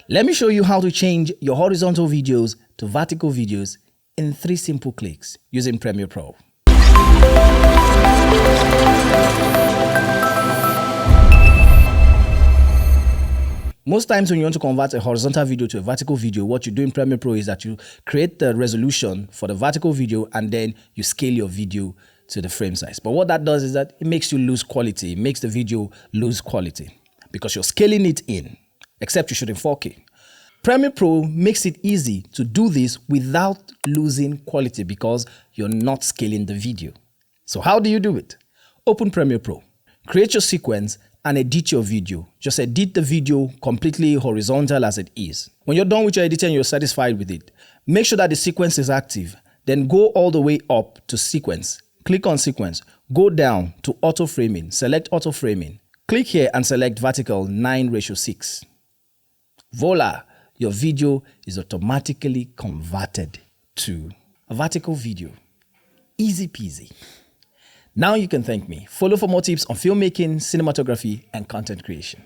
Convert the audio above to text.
Let me show you how to change your horizontal videos to vertical videos in 3 simple clicks using Premiere Pro. Most times when you want to convert a horizontal video to a vertical video, what you do in Premiere Pro is that you create the resolution for the vertical video and then you scale your video to the frame size. But what that does is that it makes you lose quality. It makes the video lose quality because you're scaling it in, except you shoot in 4K. Premiere Pro makes it easy to do this without losing quality because you're not scaling the video. So how do you do it? Open Premiere Pro, create your sequence and edit your video. Just edit the video completely horizontal as it is. When you're done with your editing and you're satisfied with it, make sure that the sequence is active. Then go all the way up to sequence. Click on sequence. Go down to auto framing. Select auto framing. Click here and select vertical 9:6. Voila! Your video is automatically converted to a vertical video. Easy peasy. Now you can thank me. Follow for more tips on filmmaking, cinematography, and content creation.